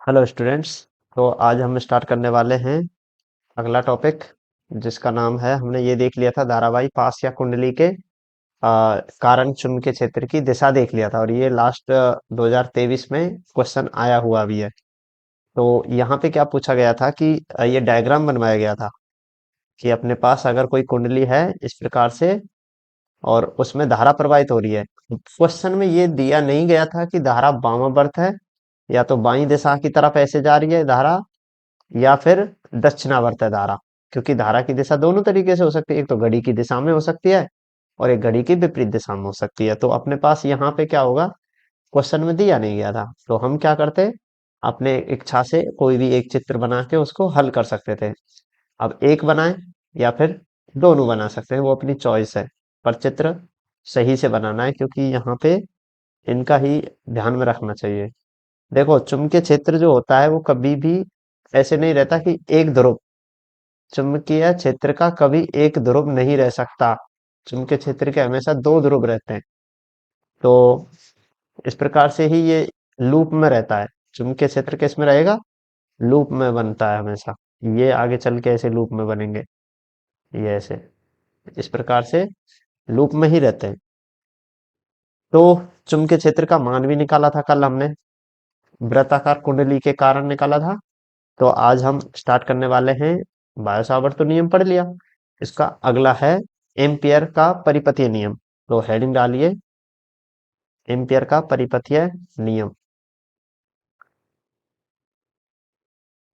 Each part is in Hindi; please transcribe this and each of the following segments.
Hello students. तो आज हम स्टार्ट करने वाले हैं अगला टॉपिक, जिसका नाम है, हमने ये देख लिया था धारावाही पास या कुंडली के कारण चुंबकीय क्षेत्र की दिशा देख लिया था, और ये लास्ट 2023 में क्वेश्चन आया हुआ भी है। तो यहाँ पे क्या पूछा गया था कि ये डायग्राम बनवाया गया था कि अपने पास अगर कोई कुंडली है इस प्रकार से और उसमें धारा प्रवाहित हो रही है। क्वेश्चन में ये दिया नहीं गया था कि धारा वामावर्त है या तो बाई दिशा की तरफ ऐसे जा रही है धारा, या फिर दक्षिणावर्त है धारा। क्योंकि धारा की दिशा दोनों तरीके से हो सकती है, एक तो घड़ी की दिशा में हो सकती है और एक घड़ी की विपरीत दिशा में हो सकती है। तो अपने पास यहाँ पे क्या होगा, क्वेश्चन में दिया नहीं गया था, तो हम क्या करते, अपने इच्छा से कोई भी एक चित्र बना के उसको हल कर सकते थे। अब एक बनाए या फिर दोनों बना सकते हैं, वो अपनी चॉइस है, पर चित्र सही से बनाना है, क्योंकि यहाँ पे इनका ही ध्यान में रखना चाहिए। देखो, चुंबकीय क्षेत्र जो होता है वो कभी भी ऐसे नहीं रहता कि एक ध्रुव, चुंबकीय क्षेत्र का कभी एक ध्रुव नहीं रह सकता। चुंबकीय क्षेत्र के हमेशा दो ध्रुव रहते हैं। तो इस प्रकार से ही ये लूप में रहता है। चुंबकीय क्षेत्र किस में रहेगा, लूप में बनता है हमेशा। ये आगे चल के ऐसे लूप में बनेंगे, ये ऐसे इस प्रकार से लूप में ही रहते हैं। तो चुंबकीय क्षेत्र का मान भी निकाला था कल हमने, वृत्ताकार कुंडली के कारण निकाला था। तो आज हम स्टार्ट करने वाले हैं, बायो सावर्त तो नियम पढ़ लिया, इसका अगला है एम्पियर का परिपथीय नियम। तो हेडिंग डालिए, एम्पियर का परिपथीय नियम।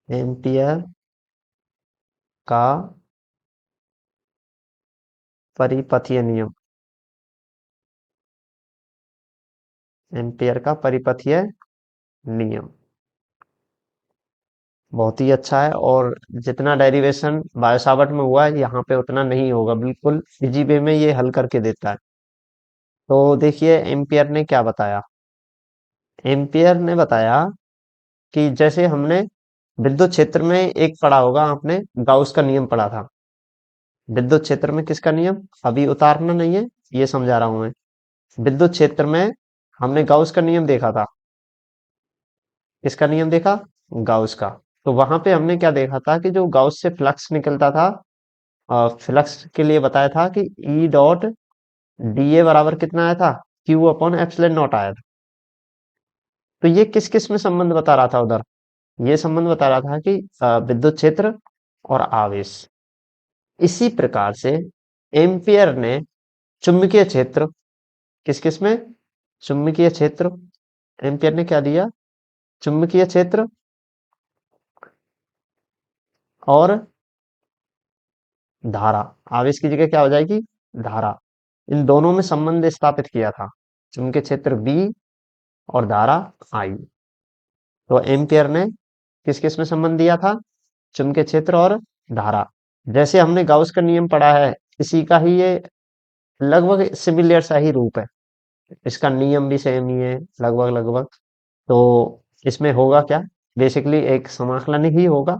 एम्पियर का परिपथीय नियम। एम्पियर का परिपथीय नियम बहुत ही अच्छा है, और जितना डेरिवेशन बायो सावर्त में हुआ है यहाँ पे उतना नहीं होगा, बिल्कुल इजी वे में ये हल करके देता है। तो देखिए एम्पियर ने क्या बताया। एम्पियर ने बताया कि जैसे हमने विद्युत क्षेत्र में एक पढ़ा होगा आपने, गाउस का नियम पढ़ा था। विद्युत क्षेत्र में किसका नियम, अभी उतारना नहीं है, ये समझा रहा हूं मैं। विद्युत क्षेत्र में हमने गाउस का नियम देखा था। किसका नियम देखा, गाउस का। तो वहां पे हमने क्या देखा था कि जो गाउस से फ्लक्स निकलता था, फ्लक्स के लिए बताया था कि ई डॉट डी ए बराबर कितना आया था, क्यू अपॉन एप्सिलॉन नॉट आया था। तो ये किस किस में संबंध बता रहा था उधर, ये संबंध बता रहा था कि विद्युत क्षेत्र और आवेश। इसी प्रकार से एम्पियर ने चुंबकीय क्षेत्र, किस किस में, चुंबकीय क्षेत्र, एम्पियर ने क्या दिया, चुंबकीय क्षेत्र और धारा। आवेश की जगह क्या हो जाएगी, धारा। इन दोनों में संबंध स्थापित किया था, चुंबकीय क्षेत्र बी और धारा आई। तो एम्पियर ने किस किस में संबंध दिया था, चुंबकीय क्षेत्र और धारा। जैसे हमने गाउस का नियम पढ़ा है, इसी का ही ये लगभग सिमिलर सा ही रूप है। इसका नियम भी सेम ही है लगभग लगभग। तो इसमें होगा क्या, बेसिकली एक समाकलन ही होगा,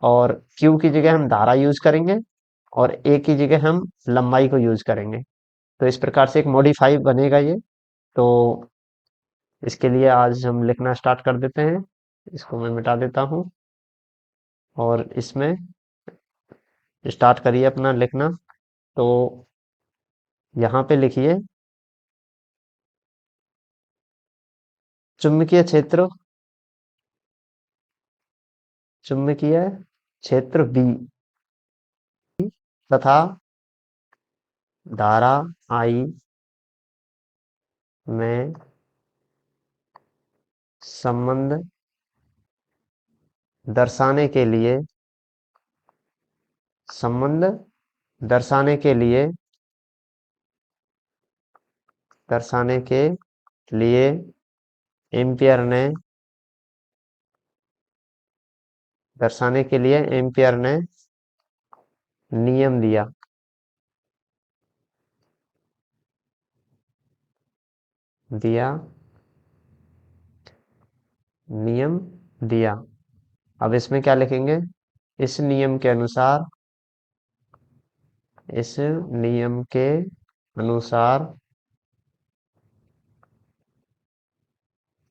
और Q की जगह हम धारा यूज करेंगे और A की जगह हम लंबाई को यूज करेंगे। तो इस प्रकार से एक मॉडिफाई बनेगा ये। तो इसके लिए आज हम लिखना स्टार्ट कर देते हैं। इसको मैं मिटा देता हूँ और इसमें स्टार्ट करिए अपना लिखना। तो यहाँ पे लिखिए, चुंबकीय क्षेत्र, चुंबकीय क्षेत्र B तथा धारा I में संबंध दर्शाने के लिए, संबंध दर्शाने के लिए, दर्शाने के लिए एम्पियर ने, दर्शाने के लिए एम्पियर ने नियम दिया, दिया, नियम दिया। अब इसमें क्या लिखेंगे, इस नियम के अनुसार, इस नियम के अनुसार,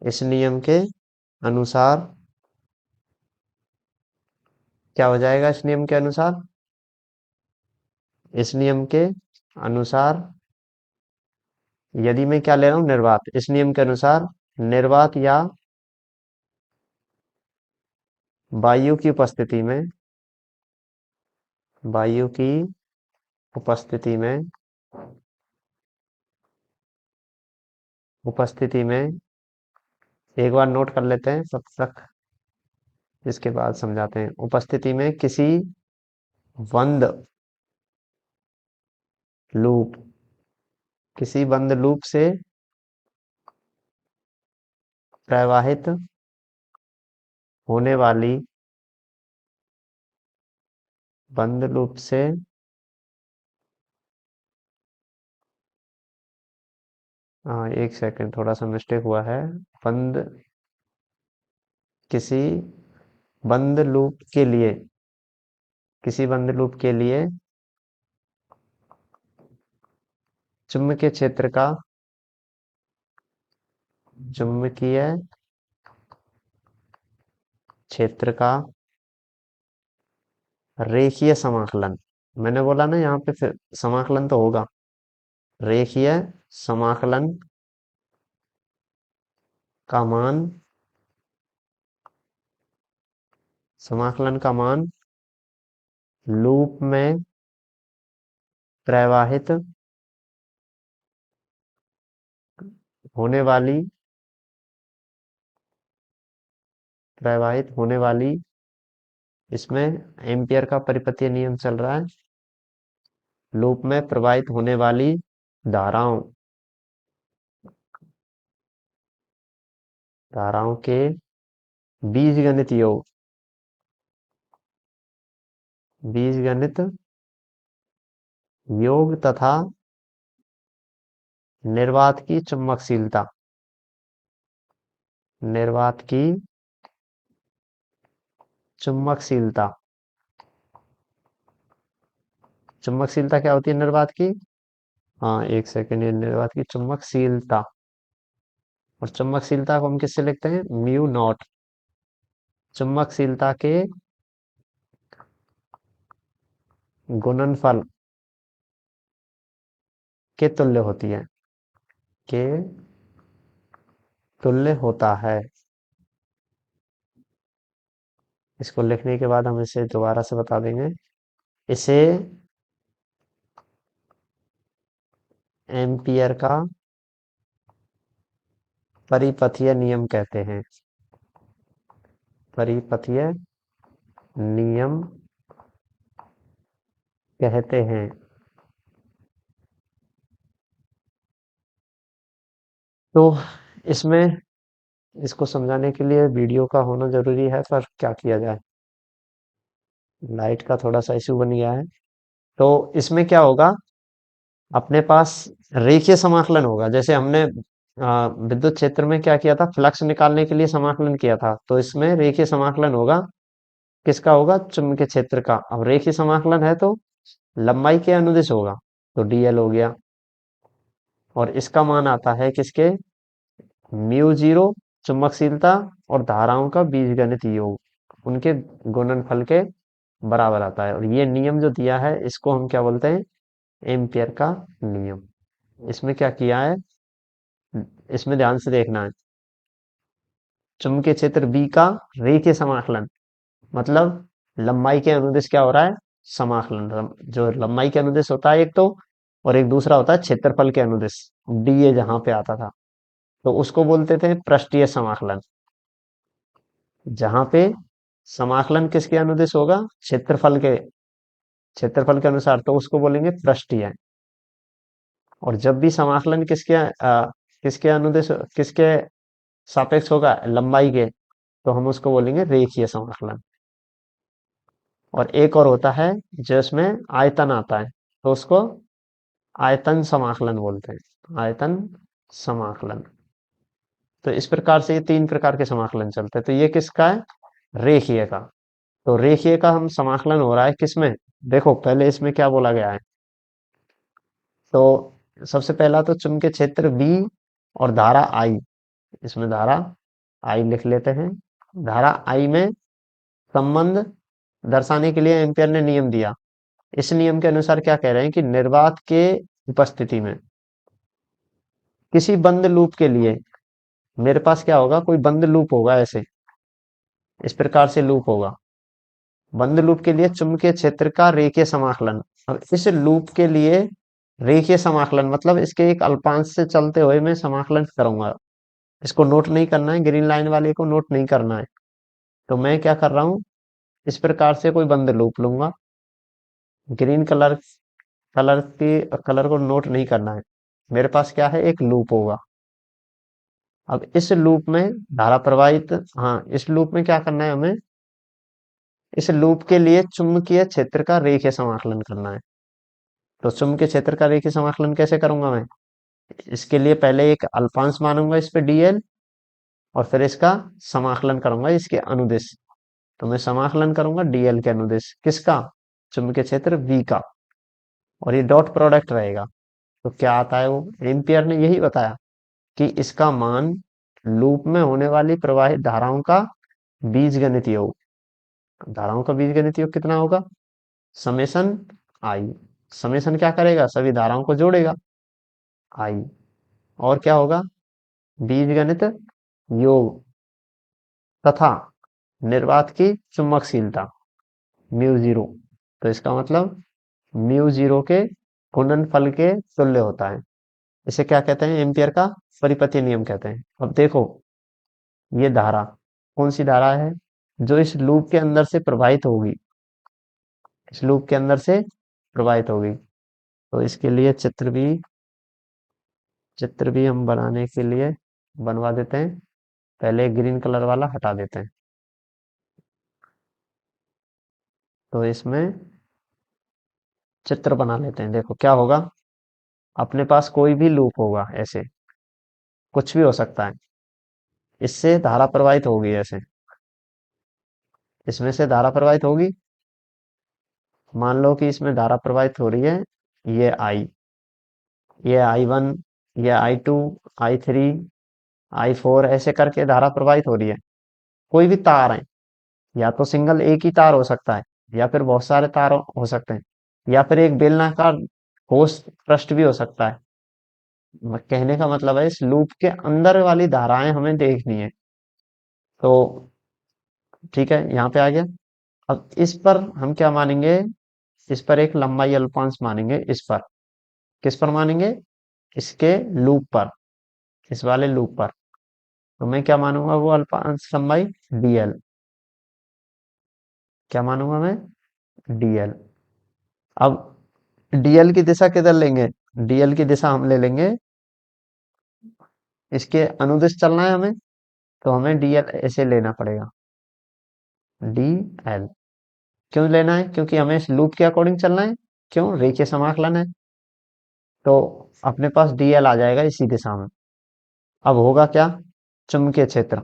इस नियम के अनुसार क्या हो जाएगा इस नियम के अनुसार? इस नियम के अनुसार यदि मैं क्या ले रहा हूं, निर्वात, इस नियम के अनुसार निर्वात या वायु की उपस्थिति में, वायु की उपस्थिति में, उपस्थिति में एक बार नोट कर लेते हैं तब तक, इसके बाद समझाते हैं। उपस्थिति में किसी बंद लूप, किसी बंद लूप से प्रवाहित होने वाली, बंद लूप से, हाँ एक सेकंड थोड़ा सा मिस्टेक हुआ है। बंद, किसी बंद लूप के लिए, किसी बंद लूप के लिए चुंबकीय क्षेत्र का, चुंबकीय क्षेत्र का रेखीय समाकलन, मैंने बोला ना यहाँ पे फिर समाकलन तो होगा, रेखीय समाकलन का मान, समाकलन का मान लूप में प्रवाहित होने वाली, प्रवाहित होने वाली, इसमें एम्पियर का परिपतीय नियम चल रहा है, लूप में प्रवाहित होने वाली धाराओं, धाराओं के बीजगणित योग, बीजगणित योग तथा निर्वात की चुंबकशीलता, निर्वात की चुंबकशीलता, चुंबकशीलता क्या होती है निर्वात की? हाँ एक सेकंड, ये निर्वात की चुंबकशीलता, और चुंबकशीलता को हम किससे लिखते हैं? म्यू नॉट, चुंबकशीलता के गुणनफल के तुल्य होती है, के तुल्य होता है। इसको लिखने के बाद हम इसे दोबारा से बता देंगे, इसे एम्पियर का परिपथीय नियम कहते हैं, परिपथीय नियम कहते हैं। तो इसमें, इसको समझाने के लिए वीडियो का होना जरूरी है, पर क्या किया जाए, लाइट का थोड़ा सा इशू बन गया है। तो इसमें क्या होगा, अपने पास रेखीय समाकलन होगा, जैसे हमने विद्युत क्षेत्र में क्या किया था, फ्लक्स निकालने के लिए समाकलन किया था, तो इसमें रेखीय समाकलन होगा, किसका होगा? चुंबकीय क्षेत्र का। अब रेखीय समाकलन है तो लंबाई के अनुदिश होगा, तो डीएल हो गया, और इसका मान आता है किसके? म्यू जीरो, चुंबकशीलता और धाराओं का बीजगणित योग, उनके गुणनफल के बराबर आता है। और ये नियम जो दिया है इसको हम क्या बोलते हैं? एम्पियर का नियम। इसमें क्या किया है, इसमें ध्यान से देखना है, चुंबकीय क्षेत्र बी का रेखीय समाकलन, मतलब लंबाई के अनुदिश क्या हो रहा है? समाकलन, जो लंबाई के अनुदिश होता है एक तो, और एक दूसरा होता है क्षेत्रफल के अनुदिश, डीए जहां पे आता था, तो उसको बोलते थे पृष्ठीय समाकलन। जहां पे समाकलन किसके अनुदिश होगा? क्षेत्रफल के, क्षेत्रफल के अनुसार, तो उसको बोलेंगे पृष्ठीय। और जब भी समाकलन किसके अनुदिश, किसके सापेक्ष होगा? लंबाई के, तो हम उसको बोलेंगे रेखीय समाकलन। और एक और होता है जिसमें आयतन आता है, तो उसको आयतन समाकलन बोलते हैं, आयतन समाकलन। तो इस प्रकार से ये तीन प्रकार के समाकलन चलते हैं। तो ये किसका है? रेखीय का। तो रेखीय का हम समाकलन हो रहा है किसमें? देखो पहले इसमें क्या बोला गया है, तो सबसे पहला तो चुंबकीय क्षेत्र बी और धारा आई, इसमें धारा आई लिख लेते हैं। धारा आई में संबंध दर्शाने के लिए एम्पियर ने नियम दिया। इस नियम के अनुसार क्या कह रहे हैं कि निर्वात के उपस्थिति में किसी बंद लूप के लिए मेरे पास क्या होगा, कोई बंद लूप होगा, ऐसे इस प्रकार से लूप होगा। बंद लूप के लिए चुंबकीय क्षेत्र का रेखीय समाकलन। अब इस लूप के लिए रेखीय समाकलन मतलब इसके एक अल्पांश से चलते हुए मैं समाकलन करूंगा। इसको नोट नहीं करना है, ग्रीन लाइन वाले को नोट नहीं करना है। तो मैं क्या कर रहा हूं, इस प्रकार से कोई बंद लूप लूंगा। ग्रीन कलर कलर को नोट नहीं करना है। मेरे पास क्या है, एक लूप होगा। अब इस लूप में धारा प्रवाहित, हाँ, इस लूप में क्या करना है हमें, इस लूप के लिए चुंबकीय क्षेत्र का रेखीय समाकलन करना है। तो चुंबकीय क्षेत्र का रेखीय समाकलन कैसे करूंगा मैं, इसके लिए पहले एक अल्पांश मानूंगा इस पे डीएल, और फिर इसका समाकलन करूंगा इसके अनुदिश। तो मैं समाकलन करूंगा डीएल के अनुदिश, किसका, चुंबकीय क्षेत्र V का, और ये डॉट प्रोडक्ट रहेगा। तो क्या आता है वो, एम्पियर ने यही बताया कि इसका मान लूप में होने वाली प्रवाहित धाराओं का बीजगणितीय योग, धाराओं का बीजगणितीय योग कितना होगा, समेशन आई। समेशन क्या करेगा, सभी धाराओं को जोड़ेगा, आई। और क्या होगा, बीजगणित योग तथा निर्वात की चुंबकशीलता म्यू जीरो। तो इसका मतलब म्यू जीरो के गुणनफल के तुल्य होता है। इसे क्या कहते हैं, एम्पियर का परिपथीय नियम कहते हैं। अब देखो, ये धारा कौन सी धारा है, जो इस लूप के अंदर से प्रवाहित होगी, इस लूप के अंदर से प्रवाहित होगी। तो इसके लिए चित्र भी हम बनाने के लिए बनवा देते हैं। पहले ग्रीन कलर वाला हटा देते हैं। तो इसमें चित्र बना लेते हैं। देखो क्या होगा, अपने पास कोई भी लूप होगा, ऐसे कुछ भी हो सकता है, इससे धारा प्रवाहित होगी, ऐसे इसमें से धारा प्रवाहित होगी। मान लो कि इसमें धारा प्रवाहित हो रही है, ये आई, ये I1, ये I2, I3, I4 ऐसे करके धारा प्रवाहित हो रही है। कोई भी तार है, या तो सिंगल एक ही तार हो सकता है, या फिर बहुत सारे तार हो सकते हैं, या फिर एक बेलनाकार ठोस पृष्ठ भी हो सकता है। कहने का मतलब है इस लूप के अंदर वाली धाराएं हमें देखनी है। तो ठीक है, यहाँ पे आ गया। अब इस पर हम क्या मानेंगे, इस पर एक लंबाई अल्पांश मानेंगे। इस पर किस पर मानेंगे, इसके लूप पर, इस वाले लूप पर। तो मैं क्या मानूंगा, वो अल्पांश लंबाई डीएल। क्या मानूंगा मैं, डीएल। अब डीएल की दिशा किधर लेंगे, डीएल की दिशा हम ले लेंगे, इसके अनुदिश चलना है हमें। तो हमें डीएल ऐसे लेना पड़ेगा, डीएल। क्यों लेना है, क्योंकि हमें इस लूप के अकॉर्डिंग चलना है। क्यों, रेखीय समाकलन है। तो अपने पास डीएल आ जाएगा इसी दिशा में। अब होगा क्या, चुंबकीय क्षेत्र।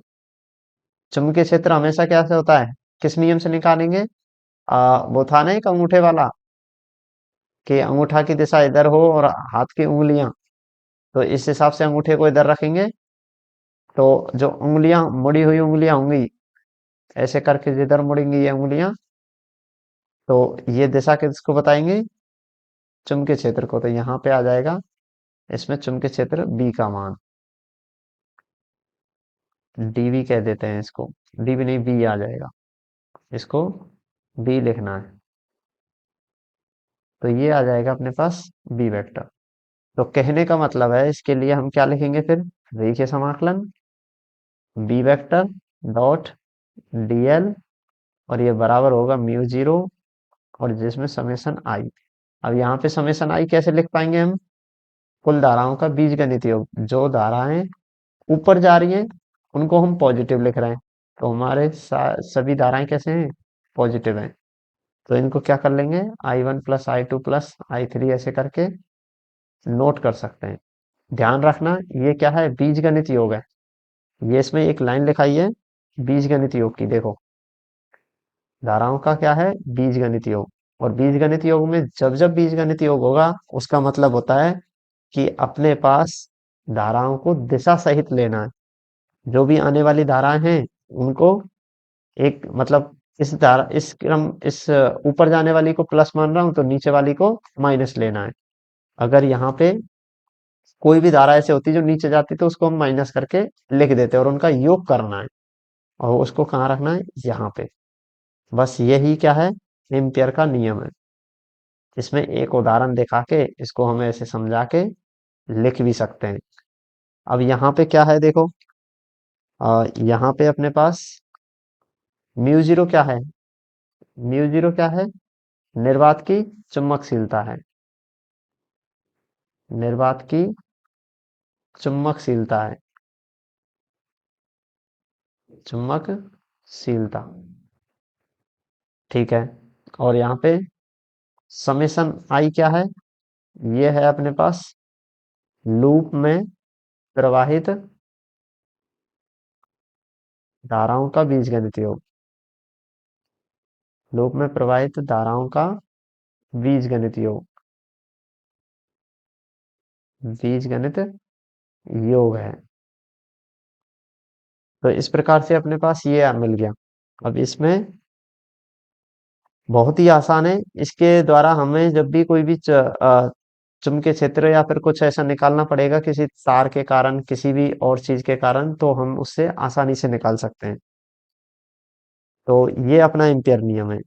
चुंबकीय क्षेत्र हमेशा कैसे होता है, किस नियम से निकालेंगे, वो था ना एक अंगूठे वाला, कि अंगूठा की दिशा इधर हो और हाथ की उंगलियां, तो इस हिसाब से अंगूठे को इधर रखेंगे। तो जो उंगलियां, मुड़ी हुई उंगलियां होंगी, ऐसे करके जिधर मुड़ेंगी ये उंगलियां, तो ये दिशा किसको बताएंगे, चुंबकीय क्षेत्र को। तो यहाँ पे आ जाएगा इसमें चुंबकीय क्षेत्र बी का मान, डीवी कह देते हैं इसको, डीवी नहीं, बी आ जाएगा, इसको बी लिखना है। तो ये आ जाएगा अपने पास बी वेक्टर। तो कहने का मतलब है, इसके लिए हम क्या लिखेंगे फिर, रेखीय समाकलन बी वेक्टर डॉट डीएल, और ये बराबर होगा म्यू जीरो, और जिसमें समेशन आई। अब यहाँ पे समेशन आई कैसे लिख पाएंगे हम, कुल धाराओं का बीजगणित योग। जो धाराएं ऊपर जा रही हैं उनको हम पॉजिटिव लिख रहे हैं, तो हमारे सभी धाराएं कैसे हैं, पॉजिटिव हैं। तो इनको क्या कर लेंगे, I1 plus I2 plus I3 ऐसे करके नोट कर सकते हैं। ध्यान रखना, ये क्या है, बीजगणित योग है। ये इसमें एक लाइन लिखाई है बीजगणित योग की, देखो, धाराओं का क्या है, बीजगणित योग। और बीजगणित योग में जब जब बीजगणित योग होगा, उसका मतलब होता है कि अपने पास धाराओं को दिशा सहित लेना है। जो भी आने वाली धाराएं हैं उनको एक मतलब इस ऊपर जाने वाली को प्लस मान रहा हूं तो नीचे वाली को माइनस लेना है। अगर यहाँ पे कोई भी धारा ऐसे होती है जो नीचे जाती है तो उसको हम माइनस करके लिख देते हैं और उनका योग करना है और उसको कहाँ रखना है, यहाँ पे। बस यही क्या है, एम्पियर का नियम है। इसमें एक उदाहरण दिखा के इसको हम ऐसे समझा के लिख भी सकते हैं। अब यहाँ पे क्या है देखो, यहाँ पे अपने पास म्यू जीरो क्या है, म्यू जीरो क्या है, निर्वात की चुंबकशीलता है, निर्वात की चुंबकशीलता है, चुंबकशीलता, ठीक है। और यहाँ पे समेशन आई क्या है, ये है अपने पास लूप में प्रवाहित धाराओं का बीजगणित योग, लूप में प्रवाहित धाराओं का बीजगणित योग, बीजगणित योग है। तो इस प्रकार से अपने पास ये मिल गया। अब इसमें बहुत ही आसान है, इसके द्वारा हमें जब भी कोई भी चुंबकीय क्षेत्र या फिर कुछ ऐसा निकालना पड़ेगा किसी तार के कारण, किसी भी और चीज के कारण, तो हम उससे आसानी से निकाल सकते हैं। तो ये अपना एम्पियर नियम है।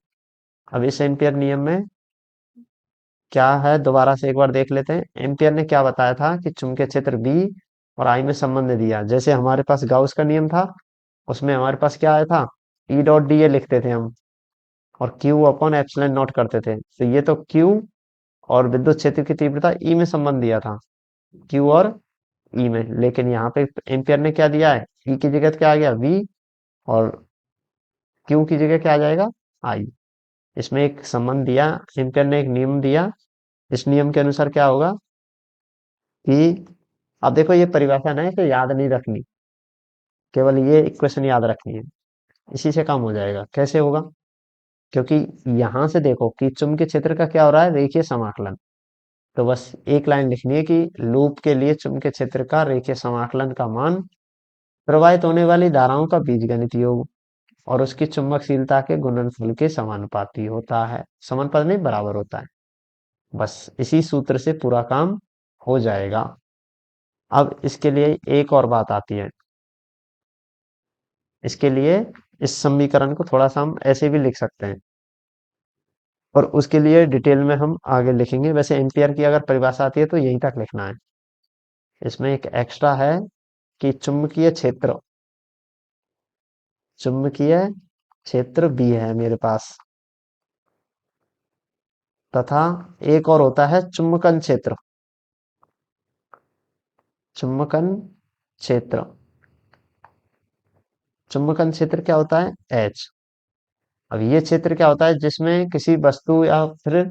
अब इस एम्पियर नियम में क्या है, दोबारा से एक बार देख लेते हैं। एम्पियर ने क्या बताया था कि चुंबकीय क्षेत्र बी और आई में संबंध दिया, जैसे हमारे पास गाउस का नियम था, उसमें हमारे पास क्या आया था, ई डॉट डी ए लिखते थे हम और क्यू अपॉन एप्सिलॉन नॉट करते थे। तो ये तो क्यू और विद्युत क्षेत्र की तीव्रता ई में संबंध दिया था, क्यू और ई में। लेकिन यहाँ पे एम्पियर ने क्या दिया है, ई की जगह क्या आ गया, वी, और क्यू की जगह क्या आ जाएगा, आई। इसमें एक संबंध दिया, एम्पियर ने एक नियम दिया। इस नियम के अनुसार क्या होगा कि अब देखो ये परिभाषा ना है कि याद नहीं रखनी, केवल ये इक्वेशन याद रखनी है, इसी से काम हो जाएगा। कैसे होगा, क्योंकि यहां से देखो कि चुंबकीय क्षेत्र का क्या हो रहा है, रेखीय समाकलन। तो बस एक लाइन लिखनी है कि लूप के लिए चुंबकीय क्षेत्र का रेखीय समाकलन का मान प्रवाहित होने वाली धाराओं का बीजगणित योग और उसकी चुंबकशीलता के गुणनफल के समानुपाती होता है, समानुपाती नहीं, बराबर होता है। बस इसी सूत्र से पूरा काम हो जाएगा। अब इसके लिए एक और बात आती है, इसके लिए इस समीकरण को थोड़ा सा हम ऐसे भी लिख सकते हैं और उसके लिए डिटेल में हम आगे लिखेंगे। वैसे एम्पियर की अगर परिभाषा आती है तो यहीं तक लिखना है। इसमें एक एक्स्ट्रा है कि चुंबकीय क्षेत्र, चुंबकीय क्षेत्र बी है मेरे पास, तथा एक और होता है चुंबकन क्षेत्र, चुंबकन क्षेत्र, चुंबकन क्षेत्र क्या होता है, एच। अब ये क्षेत्र क्या होता है, जिसमें किसी वस्तु या फिर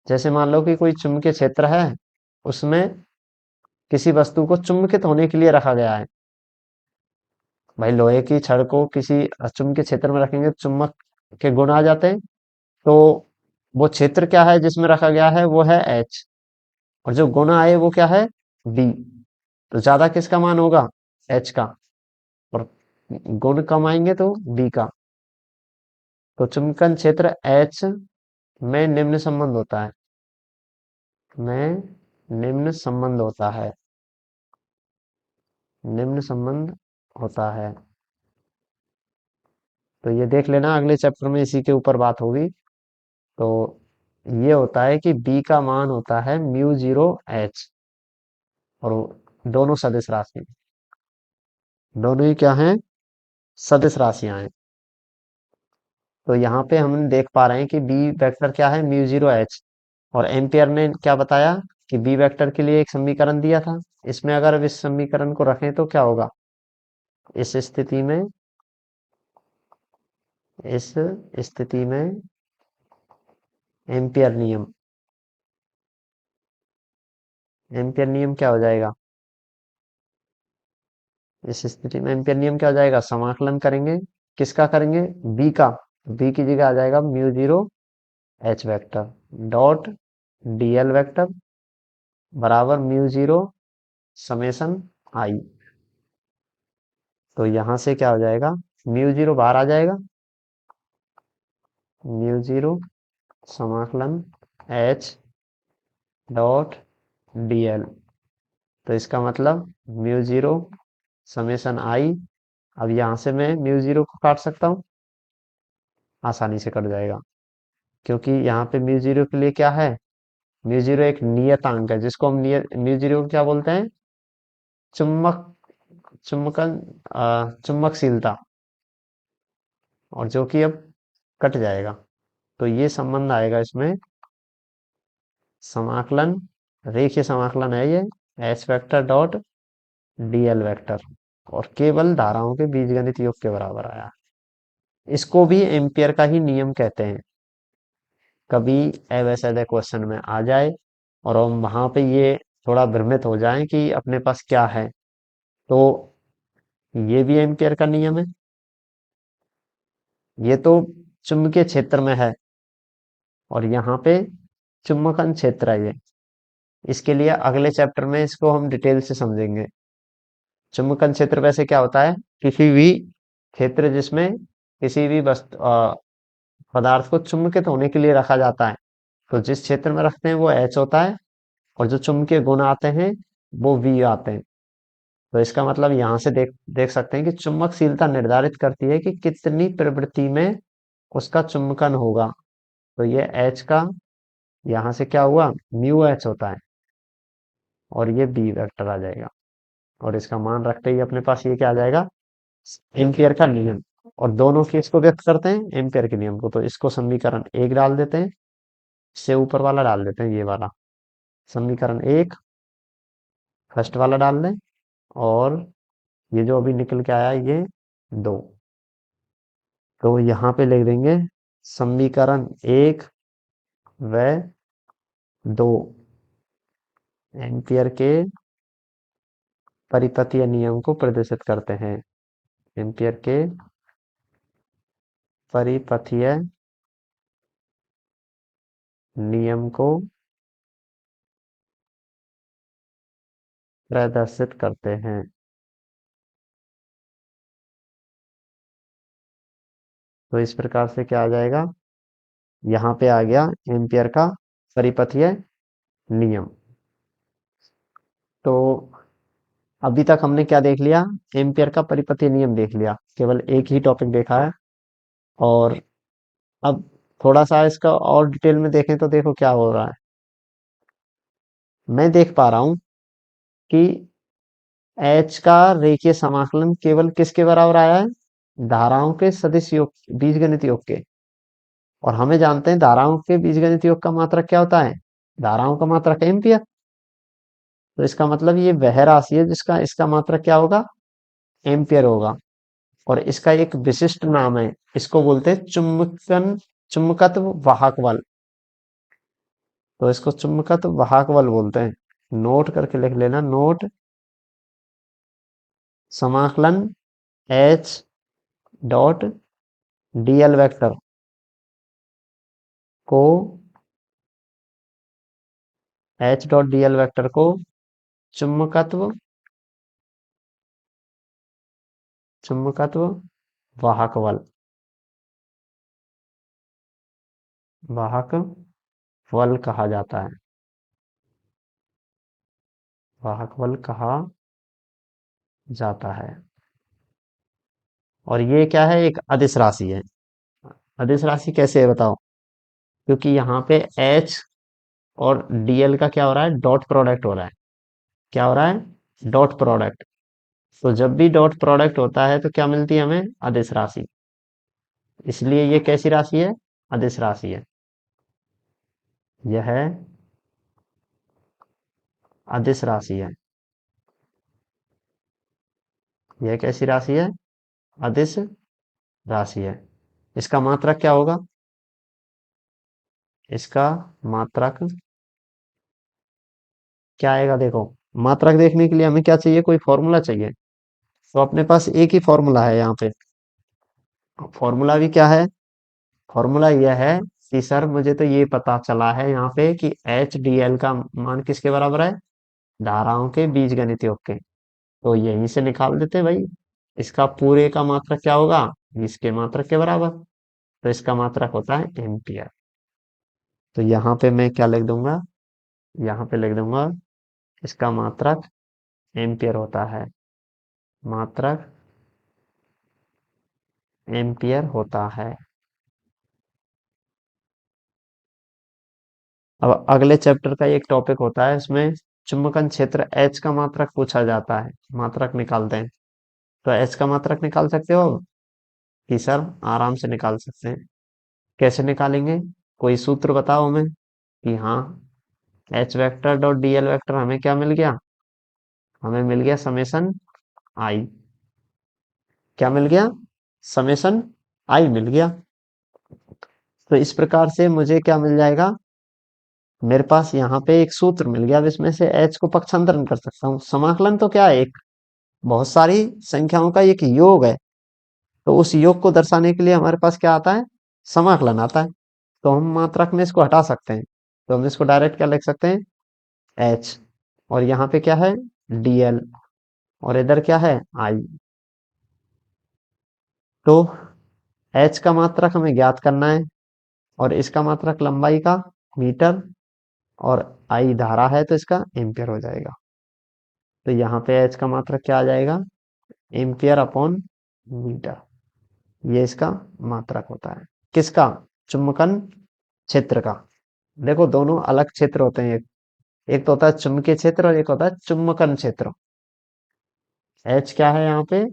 जैसे मान लो कि कोई चुंबकीय क्षेत्र है, उसमें किसी वस्तु को चुंबकित होने के लिए रखा गया है। भाई लोहे की छड़ को किसी चुंबकीय क्षेत्र में रखेंगे तो चुंबक के गुण आ जाते हैं। तो वो क्षेत्र क्या है जिसमें रखा गया है, वो है एच, और जो गुण आए वो क्या है, बी। तो ज्यादा किसका मान होगा, एच का, और गुण कम आएंगे तो बी का। तो चुंबकन क्षेत्र एच में निम्न संबंध होता है, में निम्न संबंध होता है, निम्न संबंध होता है। तो ये देख लेना, अगले चैप्टर में इसी के ऊपर बात होगी। तो ये होता है कि बी का मान होता है म्यू जीरो एच, और दोनों सदिश राशि, दोनों ही क्या हैं, सदिश राशियां हैं। तो यहाँ पे हम देख पा रहे हैं कि बी वेक्टर क्या है, म्यू जीरो एच, और एम्पियर ने क्या बताया कि बी वेक्टर के लिए एक समीकरण दिया था। इसमें अगर अब इस समीकरण को रखें तो क्या होगा, इस स्थिति में, इस स्थिति में एम्पियर नियम, एम्पियर नियम क्या हो जाएगा, इस स्थिति में एम्पियर नियम क्या हो जाएगा, समाकलन करेंगे, किसका करेंगे, बी का। बी की जगह आ जाएगा mu zero H vector dot DL vector बराबर म्यू जीरो समेशन आई। तो यहां से क्या हो जाएगा, म्यू जीरो बाहर आ जाएगा, म्यू जीरो समाकलन एच डॉट डीएल। तो इसका मतलब म्यू जीरो समेशन आई। अब यहां से मैं म्यू जीरो को काट सकता हूँ, आसानी से कट जाएगा, क्योंकि यहाँ पे म्यू जीरो के लिए क्या है, म्यू जीरो एक नियतांक है जिसको हम नियत म्यू जीरो को क्या बोलते हैं, चुम्बक चुम्बकन चुम्बकशीलता, और जो कि अब कट जाएगा। तो ये संबंध आएगा इसमें, समाकलन, रेखीय समाकलन है ये, H vector dot DL vector, और केवल धाराओं के बीजगणित योग के बराबर आया। इसको भी एम्पियर का ही नियम कहते हैं। कभी वैसे क्वेश्चन में आ जाए और हम वहां पे ये थोड़ा भ्रमित हो जाएं कि अपने पास क्या है, तो ये भी एम्पियर का नियम है। ये तो चुंबकीय क्षेत्र में है, और यहाँ पे चुंबकन क्षेत्र है ये। इसके लिए अगले चैप्टर में इसको हम डिटेल से समझेंगे। चुंबकन क्षेत्र वैसे क्या होता है, किसी भी क्षेत्र जिसमें किसी भी वस्तु पदार्थ को चुंबकित होने के लिए रखा जाता है, तो जिस क्षेत्र में रखते हैं वो एच होता है, और जो चुंबकीय गुण आते हैं वो वी आते हैं। तो इसका मतलब यहाँ से देख देख सकते हैं कि चुंबकशीलता निर्धारित करती है कि कितनी प्रवृत्ति में उसका चुंबकन होगा। तो ये एच का यहाँ से क्या हुआ, म्यू एच होता है, और ये बी वेक्टर आ जाएगा, और इसका मान रखते ही अपने पास ये क्या आ जाएगा, एम्पियर का नियम। और दोनों केस को व्यक्त करते हैं एम्पियर के नियम को, तो इसको समीकरण एक डाल देते हैं, इससे ऊपर वाला डाल देते हैं ये वाला, समीकरण एक फर्स्ट वाला डाल दें, और ये जो अभी निकल के आया ये दो, तो यहाँ पे लिख देंगे समीकरण एक व दो एम्पियर के परिपथीय नियम को प्रदर्शित करते हैं। एम्पियर के परिपथीय नियम को प्रदर्शित करते हैं। तो इस प्रकार से क्या आ जाएगा, यहाँ पे आ गया एम्पियर का परिपथीय नियम। तो अभी तक हमने क्या देख लिया, एम्पियर का परिपथीय नियम देख लिया, केवल एक ही टॉपिक देखा है। और अब थोड़ा सा इसका और डिटेल में देखें तो देखो क्या हो रहा है। मैं देख पा रहा हूं कि एच का रेखीय समाकलन केवल किसके बराबर आया है, धाराओं के सदिश योग, बीजगणित योग के। और हमें जानते हैं धाराओं के बीजगणित योग का मात्रक क्या होता है, धाराओं का मात्रक एम्पियर। तो इसका मतलब ये वह राशि है जिसका इसका मात्रक क्या होगा, एम्पियर होगा। और इसका एक विशिष्ट नाम है, इसको बोलते हैं चुंबकत्व वाहक बल। तो इसको चुंबकत्व वाहक बल बोलते हैं। नोट करके लिख लेना, नोट, समाकलन एच डॉट डीएल वेक्टर को, एच डॉट डीएल वेक्टर को चुंबकत्व चुंबकत्व वाहक बल, वाहक बल कहा जाता है, वाहक बल कहा जाता है। और ये क्या है, एक अदिश राशि है। अदिश राशि कैसे है बताओ, क्योंकि यहाँ पे एच और डीएल का क्या हो रहा है, डॉट प्रोडक्ट हो रहा है। क्या हो रहा है, डॉट प्रोडक्ट। तो जब भी डॉट प्रोडक्ट होता है तो क्या मिलती है हमें, अदिश राशि। इसलिए ये कैसी राशि है, अदिश राशि है। यह अदिश राशि है। यह कैसी राशि है, अदिश राशि है। इसका मात्रक क्या होगा, इसका मात्रक क्या आएगा, देखो मात्रक देखने के लिए हमें क्या चाहिए, कोई फॉर्मूला चाहिए। तो अपने पास एक ही फॉर्मूला है यहाँ पे। फॉर्मूला भी क्या है, फॉर्मूला यह है कि सर मुझे तो ये पता चला है यहाँ पे कि एच डी एल का मान किसके बराबर है, धाराओं के बीजगणित योग के। तो यहीं से निकाल देते भाई, इसका पूरे का मात्रक क्या होगा, इसके मात्रक के बराबर। तो इसका मात्रक होता है एम्पियर। तो यहाँ पे मैं क्या लिख दूंगा, यहाँ पे लिख दूंगा इसका मात्रक एम्पियर होता है, मात्रक एम्पियर होता है। अब अगले चैप्टर का एक टॉपिक होता है, इसमें चुंबकन क्षेत्र H का मात्रक पूछा जाता है, मात्रक निकालते हैं। तो H का मात्रक निकाल सकते हो कि सर आराम से निकाल सकते हैं। कैसे निकालेंगे, कोई सूत्र बताओ हमें कि हाँ H vector dot dl vector हमें क्या मिल गया, हमें मिल गया समेशन आई। क्या मिल गया, समेशन आई मिल गया। तो इस प्रकार से मुझे क्या मिल जाएगा, मेरे पास यहाँ पे एक सूत्र मिल गया, अब इसमें से H को पक्षांतरण कर सकता हूँ। समाकलन तो क्या है, एक बहुत सारी संख्याओं का एक योग है। तो उस योग को दर्शाने के लिए हमारे पास क्या आता है, समाकलन आता है। तो हम मात्रक में इसको हटा सकते हैं। तो हम इसको डायरेक्ट क्या लिख सकते हैं, H, और यहाँ पे क्या है dl, और इधर क्या है I। तो H का मात्रक हमें ज्ञात करना है, और इसका मात्रक लंबाई का मीटर, और I धारा है तो इसका एम्पियर हो जाएगा। तो यहाँ पे H का मात्रक क्या आ जाएगा, एम्पियर अपॉन मीटर। ये इसका मात्रक होता है, किसका, चुंबकन क्षेत्र का। देखो दोनों अलग क्षेत्र होते हैं, एक एक तो होता है चुंबकीय क्षेत्र और एक होता है चुंबकन क्षेत्र। H क्या है यहाँ पे,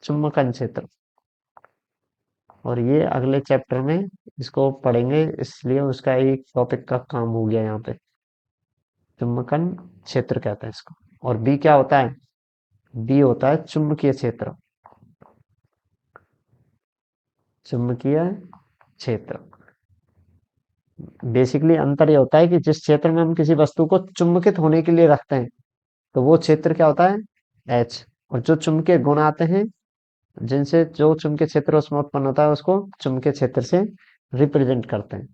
चुंबकन क्षेत्र। और ये अगले चैप्टर में इसको पढ़ेंगे, इसलिए उसका एक टॉपिक का काम हो गया यहाँ पे, चुंबकन क्षेत्र कहते हैं इसको। और बी क्या होता है, बी होता है चुंबकीय क्षेत्र, चुंबकीय क्षेत्र। बेसिकली अंतर ये होता है कि जिस क्षेत्र में हम किसी वस्तु को चुंबकित होने के लिए रखते हैं, तो वो क्षेत्र क्या होता है, एच। और जो चुंबकीय गुण आते हैं, जिनसे जो चुंबकीय क्षेत्र उसमें उत्पन्न होता है, उसको चुंबकीय क्षेत्र से रिप्रेजेंट करते हैं।